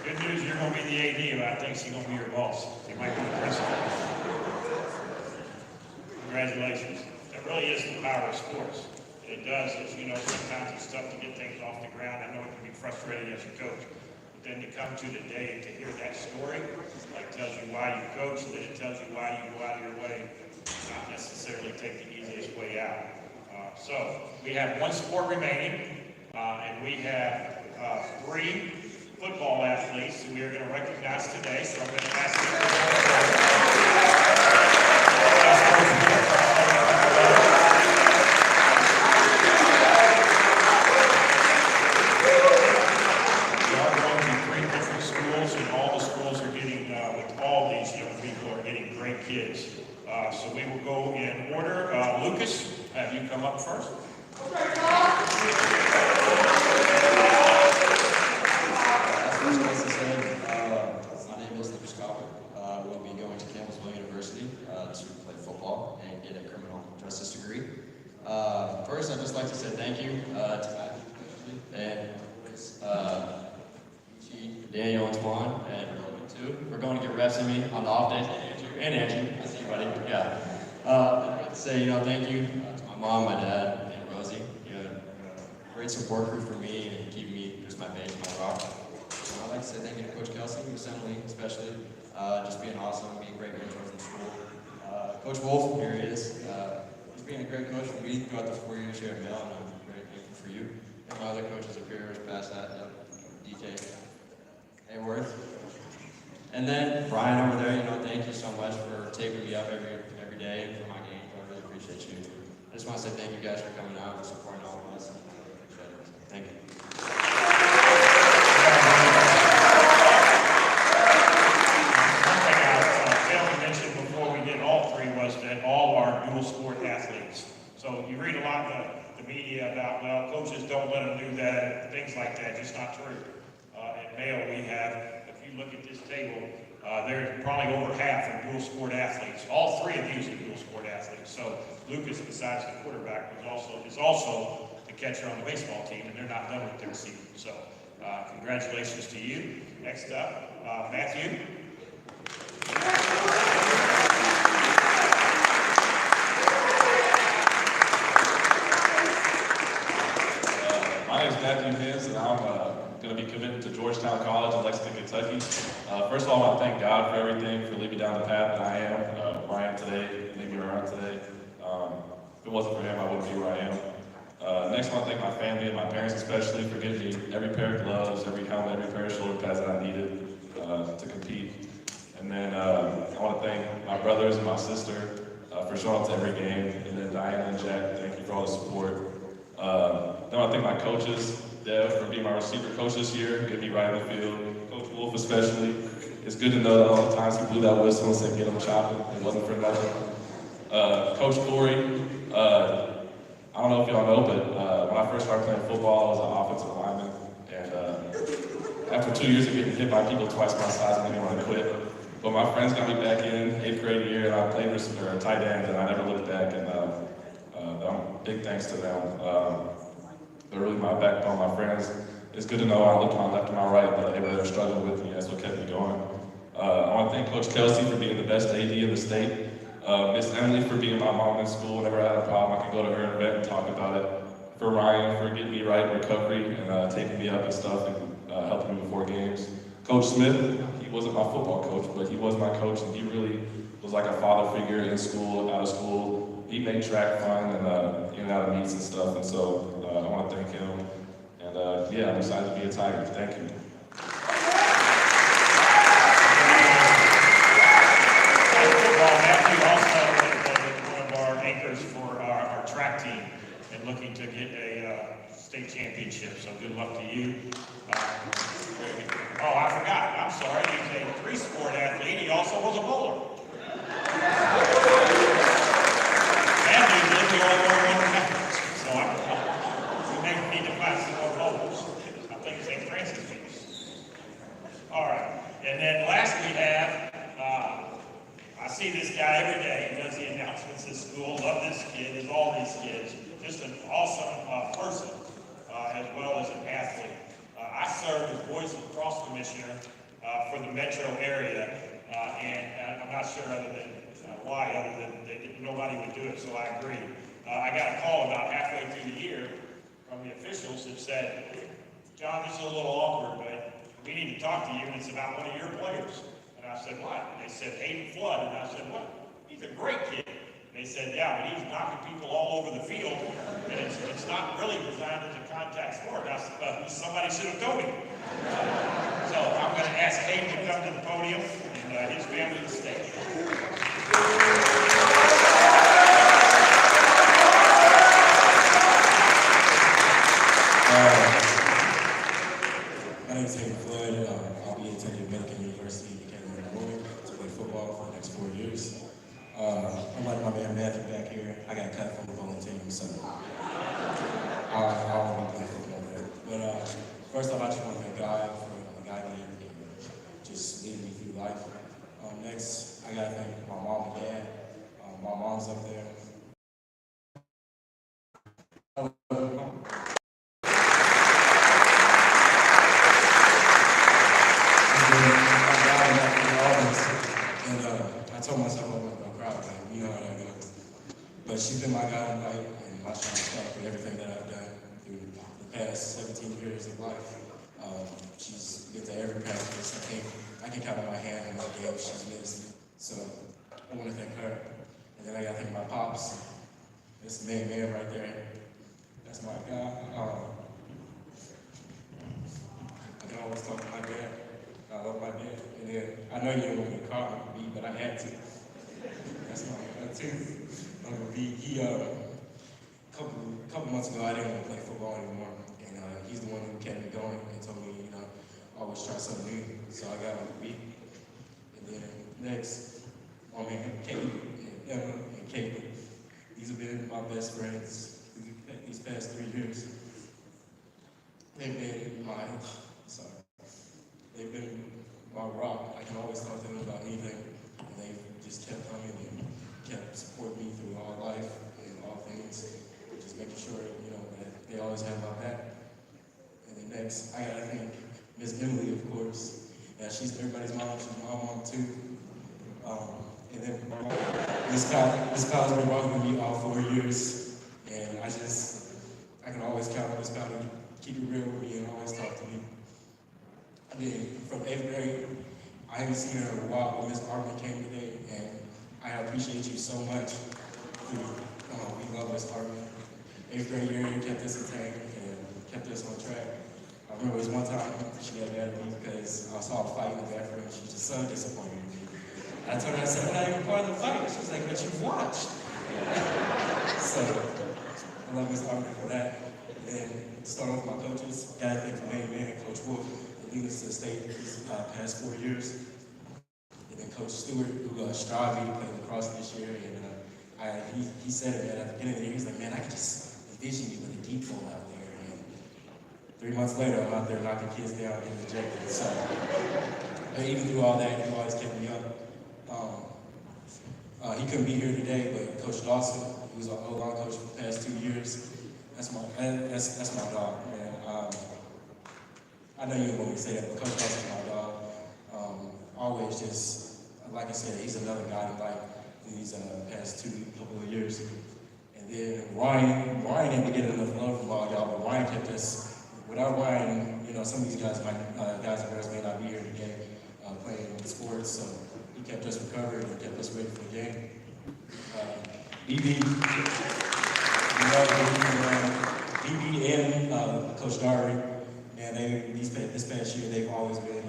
[SPEAKER 2] Good news, you're going to be the AD, but I think she's going to be your boss. You might be the principal. Congratulations. That really is the power of sports. It does, as you know, sometimes it's tough to get things off the ground. I know it can be frustrating as a coach. But then to come to the day and to hear that story, like tells you why you coach, and then it tells you why you go out of your way, not necessarily take the easiest way out. So we have one sport remaining, and we have 3 football athletes who we are going to recognize today. So I'm going to ask you we are going to 3 different schools, and all the schools are getting, with all these young people are getting great kids. So we will go in order. Lucas, have you come up first?
[SPEAKER 21] My name is Lucas Copper. We'll be going to Campbellsville University to play football and get a criminal justice degree. First, I'd just like to say thank you to Matthew and Daniel and Twan and Roman too. We're going to get reps in me on the off days, and Andrew. I see you, buddy. Yeah. I'd like to say, thank you to my mom, my dad, and Rosie. You're a great support group for me and keeping me just my base, my rock. I'd like to say thank you to Coach Kelsey, Miss Emily especially, just being awesome, being a great mentor from school. Coach Wolf, here he is. He's being a great coach for me throughout the 4 years here at Male, and I'm very thankful for you. And my other coaches up here, past that, DJ Hayworth. And then Brian over there, thank you so much for taking me up every day for my games. I really appreciate you. I just want to say thank you guys for coming out and supporting all of us. Thank you.
[SPEAKER 2] Dual sport athletes. So you read a lot in the media about, well, coaches don't let them do that, and things like that. Just not true. At Male, we have, if you look at this table, there's probably over half are dual sport athletes. All 3 of these are dual sport athletes. So Lucas, besides the quarterback, is also the catcher on the baseball team, and they're not done with their season. So congratulations to you. Next up, Matthew.
[SPEAKER 22] My name is Matthew Hens, and I'm going to be committed to Georgetown College in Lexington, Kentucky. First of all, I want to thank God for everything, for leading me down the path that I am, where I am today, leading me around today. If it wasn't for him, I wouldn't be where I am. Next, I want to thank my family and my parents especially for giving me every pair of gloves, every helmet, every pair of shoulder pads that I needed to compete. And then I want to thank my brothers and my sister for showing up to every game. And then Diana and Jack, thank you for all the support. Then I want to thank my coaches, Dev, for being my receiver coach this year, getting me right in the field. Coach Wolf especially. It's good to know that all the times he blew that whistle and said, get him chopping. It wasn't for nothing. Coach Corey, I don't know if y'all know, but when I first started playing football, I was an offensive lineman. And after 2 years of getting hit by people twice my size, I didn't want to quit. But my friends got me back in 8th grade year, and I played receiver, tight end, and I never looked back. And big thanks to them. They're really my backbone, my friends. It's good to know I looked to my left and my right, but they were struggling with me. That's what kept me going. I want to thank Coach Kelsey for being the best AD in the state. Miss Emily for being my mom in school. Whenever I had a problem, I could go to her and vent and talk about it. For Ryan for getting me right in recovery and taking me up and stuff and helping me before games. Coach Smith, he wasn't my football coach, but he was my coach, and he really was like a father figure in school, out of school. He made track fun and in and out of meets and stuff, and so I want to thank him. And yeah, I'm excited to be a Tiger. Thank you.
[SPEAKER 2] Matthew also one of our anchors for our track team and looking to get a state championship. So good luck to you. Oh, I forgot. I'm sorry. He's a three-sport athlete. He also was a bowler. Matthew did the all-one match. So we may need to find some more bowlers. I think St. Francis meets. All right. And then last we have, I see this guy every day. He does the announcements at school. Love this kid. There's all these kids. Just an awesome person, as well as an athlete. I served as Boys Lacrosse Commissioner for the metro area, and I'm not sure other than why, other than nobody would do it, so I agree. I got a call about halfway through the year from the officials that said, John, this is a little awkward, but we need to talk to you, and it's about one of your players. And I said, what? And they said, Hayden Flood. And I said, what? He's a great kid. And they said, yeah, but he's knocking people all over the field, and it's not really designed as a contact sport. And I said, well, somebody should have told me. So I'm going to ask Hayden to come to the podium, and his family to stay.
[SPEAKER 4] My name is Hayden Flood. I'll be attending American University to play football for the next 4 years. Unlike my man Matthew back here, I got cut from the bowling team, so I won't be playing football there. But first off, I just want to thank God for guiding me and just leading me through life. Next, I got to thank my mom and dad. My mom's up there. I told myself I wasn't going to cry, but you know how that goes. But she's been my guiding light and my shining star for everything that I've done through the past 17 years of life. She's been to every practice. I can count on my hand how many games she's missed. So I want to thank her. And then I got to thank my pops. This main man right there. That's my guy. I can always talk to my dad. I love my dad. And then I know you don't want me to call me, but I had to. That's my guy too. Uncle V. He couple months ago I didn't want to play football anymore. And he's the one who kept me going and told me, you know, always try something new. So I got Uncle V. And then next, my man Katie and Emma and Caitlin. These have been my best friends these past 3 years. They've been they've been my rock. I can always talk to them about anything. And they've just kept coming and kept supporting me through all life and all things. Just making sure, you know, that they always have my back. And then next, I gotta thank Miss Emily, of course. Yeah, she's everybody's mom. She's my mom too. And then Miss Kyle's been walking with me all 4 years. And I can always count on Miss Kyle to keep it real with me and always talk to me. And then from 8th grade, I haven't seen her in a while, but Miss Armin came today, and I appreciate you so much. We love Miss Armin. 8th grade year, you kept us entertained and kept us on track. I remember it was one time she got mad at me because I saw a fight in the bathroom, and she was just so disappointed in me.
[SPEAKER 5] I told her, I said, I'm not even part of the fight. She was like, but you watched. So, I love Miss Arbor for that. And to start off with my coaches, got to thank my main man, Coach Wolf, for leading us to the state these past 4 years. And then Coach Stewart, who strived me to play lacrosse this year. And he said it, man, at the beginning of the year, he was like, man, I could just envision you with a deep ball out there. And 3 months later, I'm out there knocking kids down, getting rejected. So, even through all that, he always kept me up. He couldn't be here today, but Coach Dawson, who was our O-line coach for the past 2 years, that's my dog, man. I know you didn't want me to say that, but Coach Dawson's my dog. Always just, like I said, he's another guy in life in these past couple of years. And then Ryan didn't get enough love from all y'all, but Ryan kept us. Without Ryan, you know, some of these guys and girls may not be here today playing sports, so he kept us recovered and kept us ready for the game. BB, BB and Coach Dari, man, this past year, they've always been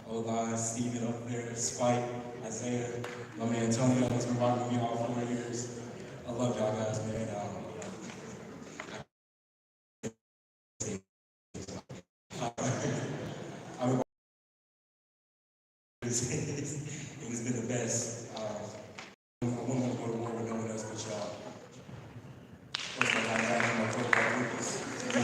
[SPEAKER 5] O-line, Steven up there, Spike, Isaiah, my man Antonio, has been rocking with me all 4 years. I love y'all guys, man. It's been the best. I wouldn't want to go to war with no one else but y'all. First of all, I got my football Lucas. I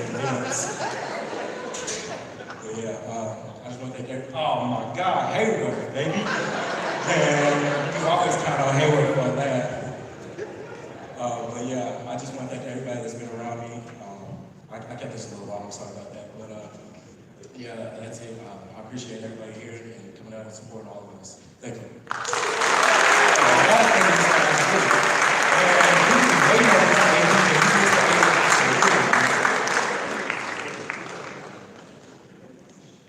[SPEAKER 5] just want to thank everybody. Oh my God, Hayward, baby. Man, you always count on Hayward for that. But yeah, I just want to thank everybody that's been around me. I kept this a little long, I'm sorry about that. But yeah, that's it. I appreciate everybody here and coming out and supporting all of us. Thank you.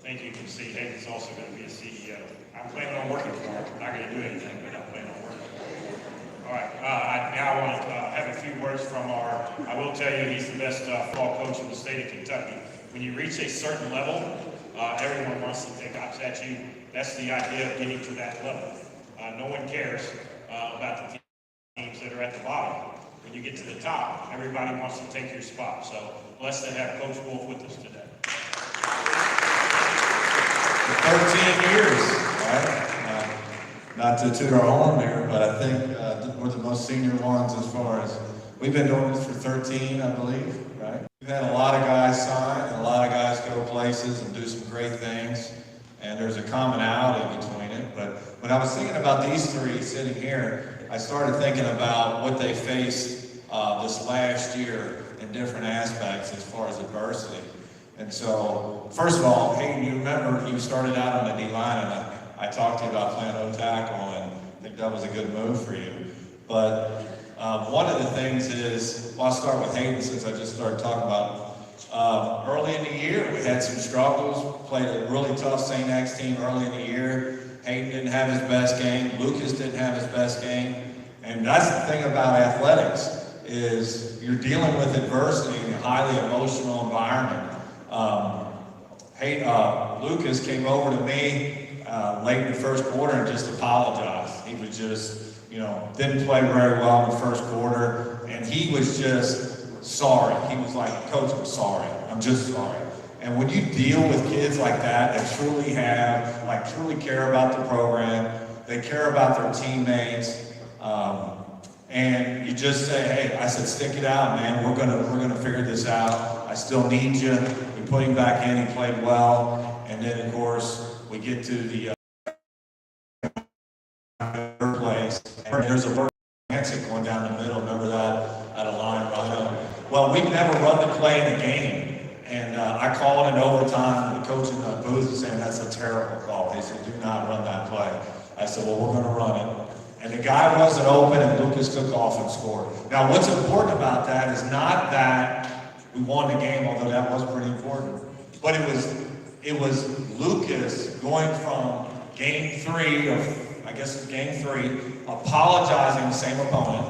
[SPEAKER 2] Thank you. You can see Hayden's also going to be a CEO. I'm planning on working for him. I'm not going to do anything, but I'm planning on working for him. All right. Now I want to have a few words from I will tell you he's the best fall coach in the state of Kentucky. When you reach a certain level, everyone wants to take ops at you. That's the idea of getting to that level. No one cares about the teams that are at the bottom. When you get to the top, everybody wants to take your spot. So blessed to have Coach Wolf with us today.
[SPEAKER 1] 13 years, right? Not to toot our horn there, but I think we're the most senior ones as far as, we've been doing this for 13, I believe, right? We've had a lot of guys sign, and a lot of guys go places and do some great things, and there's a commonality between it. But when I was thinking about these three sitting here, I started thinking about what they faced this last year in different aspects as far as adversity. And so, first of all, Hayden, you remember you started out on the D-line, and I talked to you about playing O-tackle, and I think that was a good move for you. But one of the things is, well, I'll start with Hayden since I just started talking about early in the year, we had some struggles, played a really tough St. X team early in the year. Hayden didn't have his best game, Lucas didn't have his best game, and that's the thing about athletics, is you're dealing with adversity in a highly emotional environment. Lucas came over to me late in the first quarter and just apologized. He was just, didn't play very well in the first quarter, and he was just sorry. He was like, Coach, I'm sorry. I'm just sorry. And when you deal with kids like that truly truly care about the program, they care about their teammates, and you just say, hey, I said, stick it out, man. We're gonna figure this out. I still need you. We put him back in. He played well, and then of course we get to the third place. And there's a Nancy going down the middle. Remember that at a line right? Well, we've never run the play in a game, and I called in overtime. The coach in the booth was saying that's a terrible call. They said, do not run that play. I said, well, we're going to run it. And the guy wasn't open, and Lucas took off and scored. Now, what's important about that is not that we won the game, although that was pretty important, but it was Lucas going from game 3, or I guess it's game 3, apologizing to the same opponent,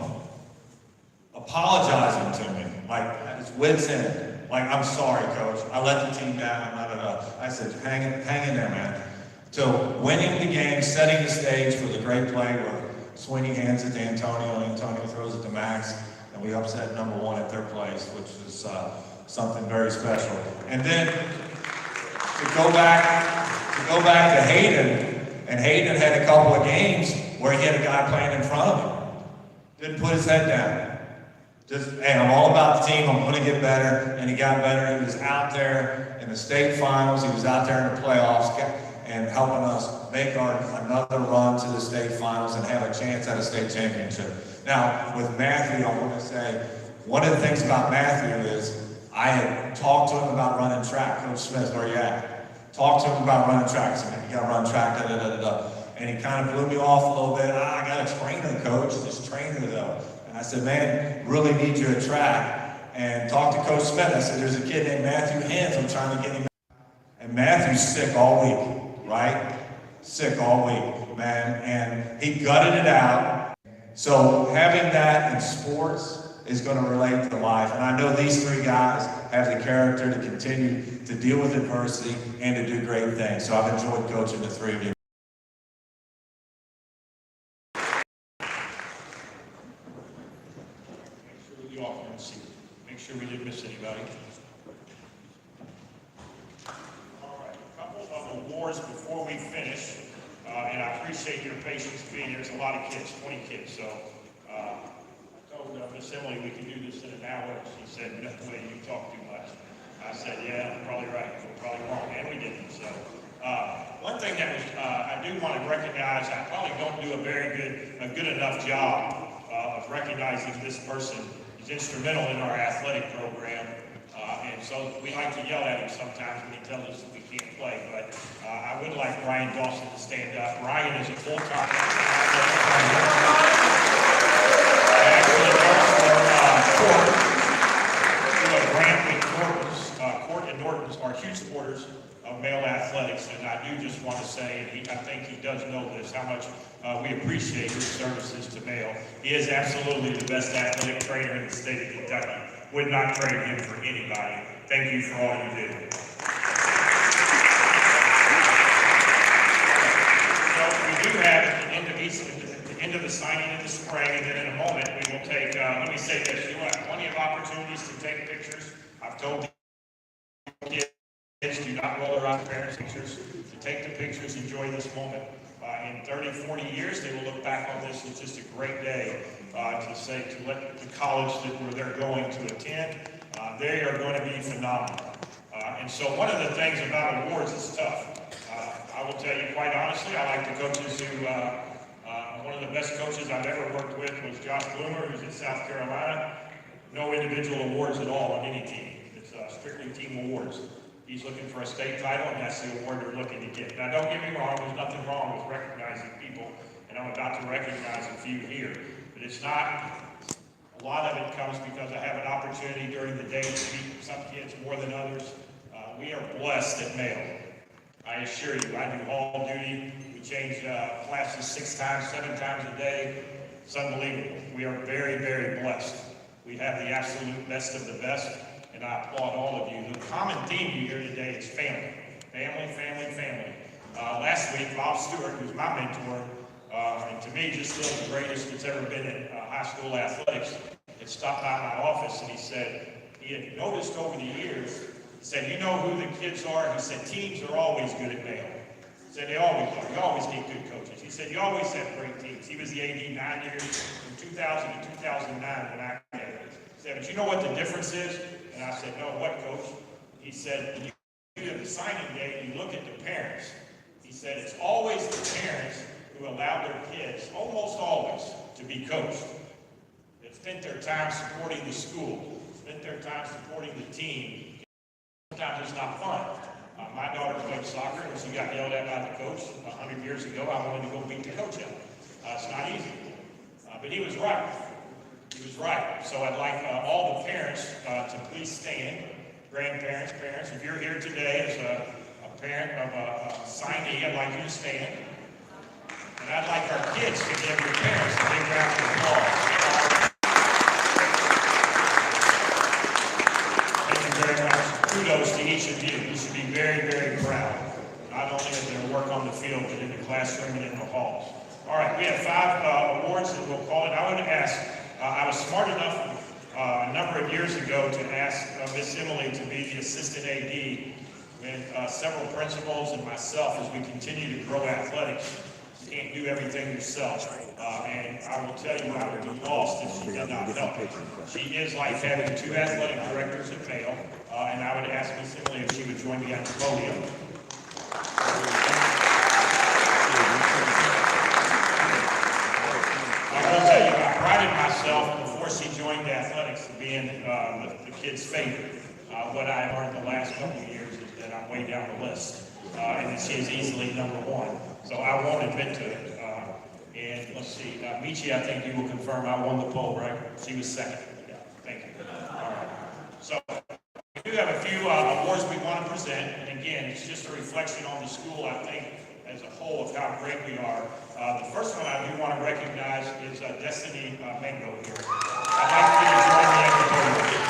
[SPEAKER 1] apologizing to me, like at his wit's end. Like, I'm sorry, Coach. I let the team down. I said, hang in there, man. to winning the game, setting the stage for the great play where Sweeney hands it to Antonio, and Antonio throws it to Max, and we upset number one at their place, which is something very special. And then to go back to Hayden, and Hayden had a couple of games where he had a guy playing in front of him. Didn't put his head down. Just, hey, I'm all about the team, I'm gonna get better, and he got better. He was out there in the state finals, he was out there in the playoffs, and helping us make another run to the state finals and have a chance at a state championship. Now, with Matthew, I want to say, one of the things about Matthew is, I had talked to him about running track. Coach Smith, where you at? Talked to him about running track. I said, man, you gotta run track, da-da-da-da-da. And he kind of blew me off a little bit. I got a trainer, coach, this trainer though. And I said, man, really need you at track. And talked to Coach Smith. I said, there's a kid named Matthew Hens. I'm trying to get him. And Matthew's sick all week, right? Sick all week, man. And he gutted it out. So having that in sports is going to relate to life. And I know these three guys have the character to continue to deal with adversity and to do great things. So I've enjoyed coaching the three of you.
[SPEAKER 2] Make sure we didn't miss anybody. All right, a couple of awards before we finish, and I appreciate your patience being here. There's a lot of kids, 20 kids, so I told Miss Emily we could do this in an hour. She said, no way, you talk too much. I said, yeah, I'm probably right, you're probably wrong, and we didn't. So one thing that was, I do want to recognize, I probably don't do a good enough job of recognizing this person. He's instrumental in our athletic program, and so we like to yell at him sometimes when he tells us that we can't play, but I would like Ryan Dawson to stand up. Ryan is a full-time Court and Norton's are huge supporters of male athletics, and I do just want to say, and I think he does know this, how much we appreciate his services to male. He is absolutely the best athletic trainer in the state of Kentucky. Would not trade him for anybody. Thank you for all you do. So we do have at the end of the signing in the spring, and then in a moment we will take, let me say this, you will have plenty of opportunities to take pictures. I've told the kids, do not roll around parents' pictures, to take the pictures, enjoy this moment. In 30, 40 years, they will look back on this as just a great day to let the college where they're going to attend, they are going to be phenomenal. And so one of the things about awards is tough. I will tell you quite honestly, I like the coaches who, one of the best coaches I've ever worked with was Josh Bloomer, who's in South Carolina. No individual awards at all on any team. It's strictly team awards. He's looking for a state title, and that's the award they're looking to get. Now, don't get me wrong, there's nothing wrong with recognizing people, and I'm about to recognize a few here. But it's not, a lot of it comes because I have an opportunity during the day to meet some kids more than others. We are blessed at Mayo. I assure you, I do hall duty. We change classes 6 times, 7 times a day. It's unbelievable. We are very, very blessed. We have the absolute best of the best. And I applaud all of you. The common theme you hear today is family. Family, family, family. Last week, Bob Stewart, who's my mentor, and to me, just still the greatest that's ever been in high school athletics, had stopped by my office and he said, he had noticed over the years, he said, you know who the kids are? He said, teams are always good at Mayo. He said, they always are. You always get good coaches. He said, you always have great teams. He was the AD 9 years, from 2000 to 2009 when I came. He said, but you know what the difference is? And I said, no, what, coach? He said, when you do the signing day, you look at the parents. He said, it's always the parents who allow their kids, almost always, to be coached. That spent their time supporting the school, spent their time supporting the team. Sometimes it's not fun. My daughter played soccer, and she got yelled at by the coach 100 years ago. I wanted to go beat the coach up. It's not easy. But he was right. He was right. So I'd like all the parents to please stand. Grandparents, parents, if you're here today as a parent of a signee, I'd like you to stand. And I'd like our kids to give your parents a big round of applause. Thank you very much. Kudos to each of you. You should be very, very proud. Not only of their work on the field, field, but in the classroom and in the halls. All right, we have 5 awards that we'll call it. I would ask, I was smart enough a number of years ago to ask Miss Emily to be the assistant AD with several principals and myself as we continue to grow athletics. You can't do everything yourself. And I will tell you, I would be lost if she did not help. She is like having 2 athletic directors at Mayo, and I would ask Miss Emily if she would join me at the podium. I will tell you, I prided myself before she joined athletics being the kids' favorite. What I learned the last couple of years is that I'm way down the list, and that she is easily number 1. So I won't admit to it. And let's see, Michi, I think you will confirm I won the poll, right? She was second. Yeah, thank you. All right. So we do have a few awards we want to present, and again, it's just a reflection on the school, I think, as a whole of how great we are. The first one I do want to recognize is Destiny Mango here. I'd like for you to join me at the podium.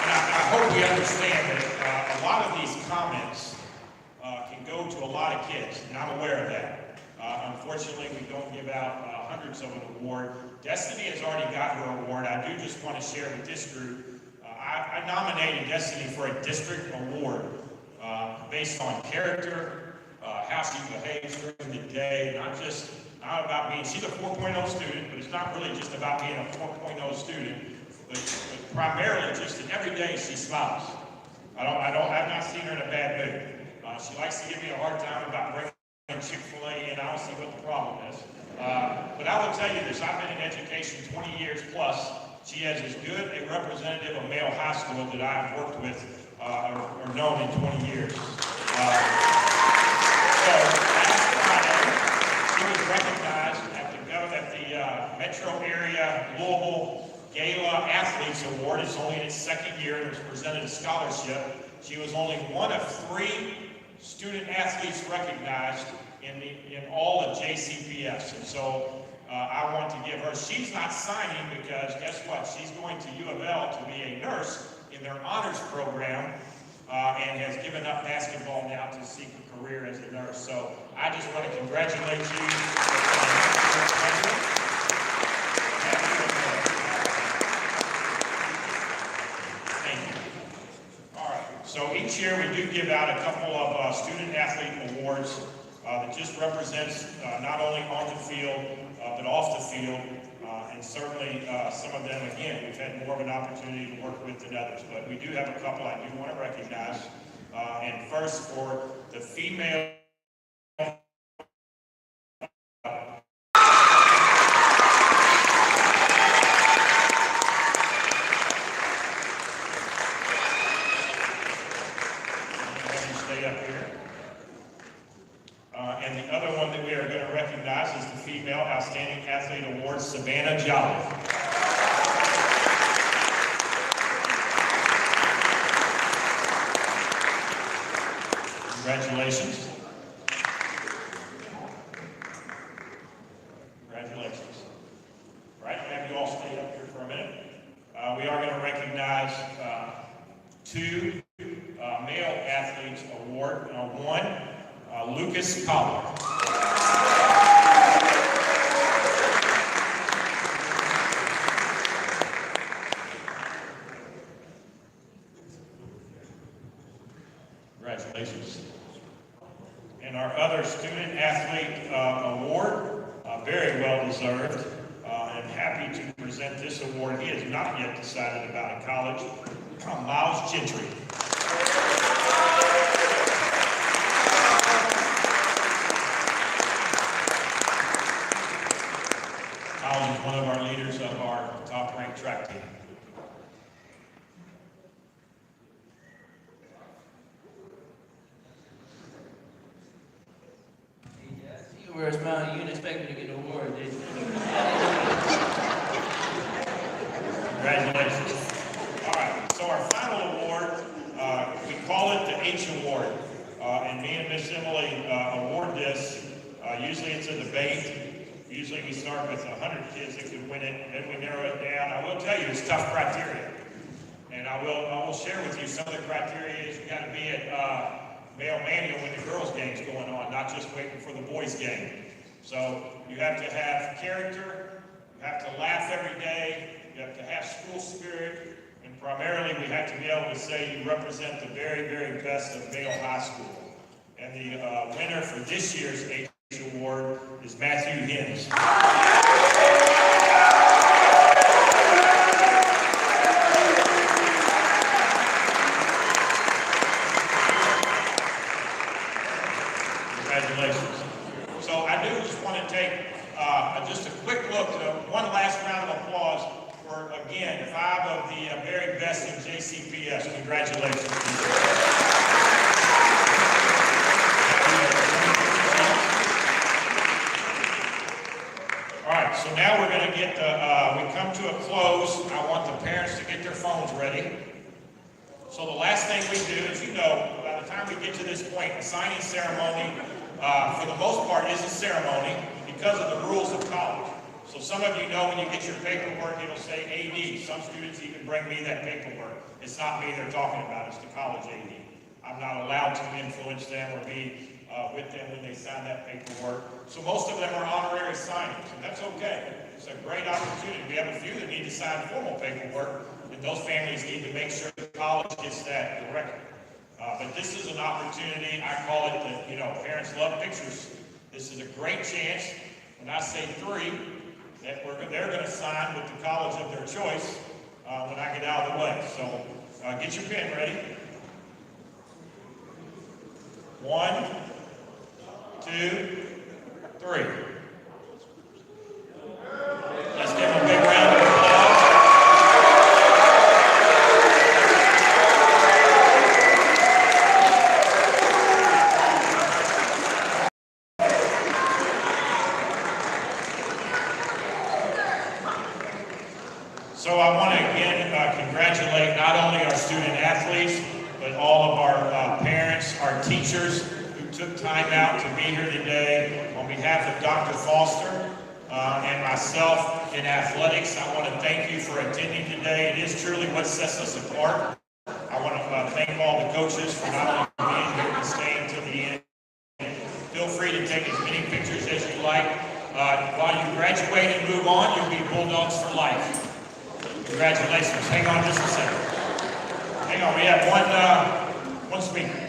[SPEAKER 2] And I hope we understand that a lot of these comments can go to a lot of kids, and I'm aware of that. Unfortunately, we don't give out hundreds of an award. Destiny has already got her award. I do just want to share with this group. I nominated Destiny for a district award based on character, how she behaves during the day, not about being, she's a 4.0 student, but it's not really just about being a 4.0 student, but primarily just that every day she smiles. I've not seen her in a bad mood. She likes to give me a hard time about bringing Chick-fil-A in. I don't see what the problem is. But I will tell you this, I've been in education 20 years plus. She has as good a representative of Mayo High School that I've worked with or known in 20 years. So last Friday, she was recognized at the Metro Area Louisville Gala Athletes Award. It's only in its 2nd year, and it was presented a scholarship. She was only one of 3 student athletes recognized in all of JCPS. And so I want to give her, she's not signing because guess what? She's going to U of L to be a nurse in their honors program and has given up basketball now to seek a career as a nurse. So I just want to congratulate you. Thank you. All right. So each year we do give out a couple of student athlete awards that just represents not only on the field, but off the field. And certainly some of them, again, we've had more of an opportunity to work with than others. But we do have a couple I do want to recognize. And first, for the female stay up here. And the other one that we are going to recognize is the Female Outstanding Athlete Award, Savannah Jolly. Congratulations. Congratulations. All right, have you all stay up here for a minute. We are going to recognize 2 Male Athletes Award. One, Lucas Collar. Congratulations. And our other Student Athlete Award, very well deserved, and happy to present this award. He has not yet decided about a college, Miles Gentry. Miles is one of our leaders of our top-ranked track team.
[SPEAKER 3] You were smiling, you didn't expect me to get an award, did you?
[SPEAKER 2] Congratulations. All right, so our final award, we call it the H Award. And me and Miss Emily award this. Usually it's a debate. Usually we start with 100 kids that could win it, and then we narrow it down. I will tell you, it's tough criteria. And I will share with you some of the criteria is you got to be at male manual when the girls' game's going on, not just waiting for the boys' game. So you have to have character, you have to laugh every day, you have to have school spirit, and primarily we have to be able to say you represent the very, very best of Mayo High School. And the winner for this year's H Award is Matthew Hinz. Congratulations. So I do just want to take just a quick look, one last round of applause for, again, 5 of the very best in JCPS. Congratulations. All right, so now we're going to get, we come to a close. I want the parents to get their phones ready. So the last thing we do, as you know, by the time we get to this point, the signing ceremony, for the most part, is a ceremony because of the rules of college. So some of you know when you get your paperwork, it'll say AD. Some students even bring me that paperwork. It's not me they're talking about, it's the college AD. I'm not allowed to influence them or be with them when they sign that paperwork. So most of them are honorary signings, and that's okay. It's a great opportunity. We have a few that need to sign formal paperwork, and those families need to make sure the college gets that directly. But this is an opportunity, I call it, parents love pictures. This is a great chance, when I say 3, that they're going to sign with the college of their choice when I get out of the way. So get your pen ready. 1, 2, 3. Let's give them a big round of applause. So I want to again congratulate not only our student athletes, but all of our parents, our teachers who took time out to be here today. On behalf of Dr. Foster and myself in athletics, I want to thank you for attending today. It is truly what sets us apart. I want to thank all the coaches for not only being here and staying till the end. Feel free to take as many pictures as you like. While you graduate and move on, you'll be Bulldogs for life. Congratulations. Hang on just a second. Hang on, we have one speaker.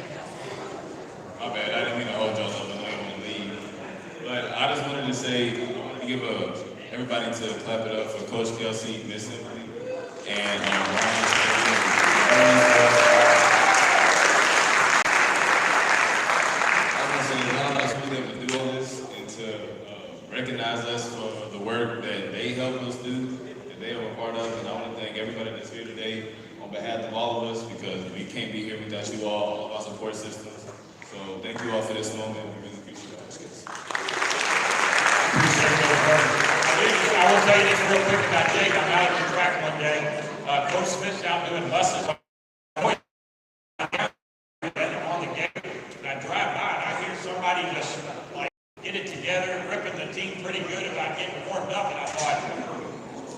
[SPEAKER 22] My bad, I didn't mean to hold y'all up, I know you want to leave. But I just wanted to say, I wanted to give everybody to clap it up for Coach Kelsey missing. And Ryan. I want to say, how nice we able to do all this and to recognize us for the work that they helped us do. They are a part of, and I want to thank everybody that's here today on behalf of all of us, because we can't be here without you all of our support systems. So thank you all for this moment. We really appreciate all this, kids.
[SPEAKER 2] I will tell you this real quick about Jake. I'm out at the track one day. Coach Smith's out doing buses on the game, and I drive by and I hear somebody just like get it together, ripping the team pretty good about getting warmed up, and I thought,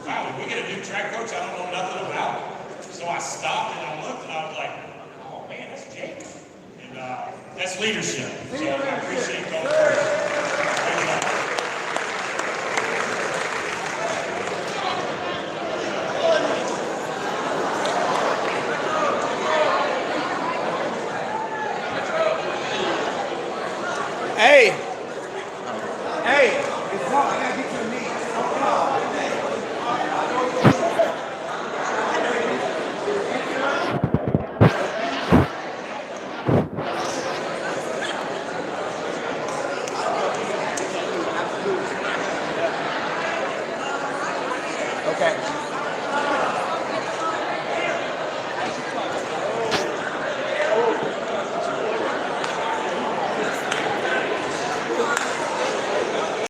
[SPEAKER 2] wow, did we get a new track coach I don't know nothing about? So I stopped and I looked and I was like, oh man, that's Jake. And that's leadership. So I appreciate those.
[SPEAKER 11] Hey, it's not, I gotta get your knee. Okay.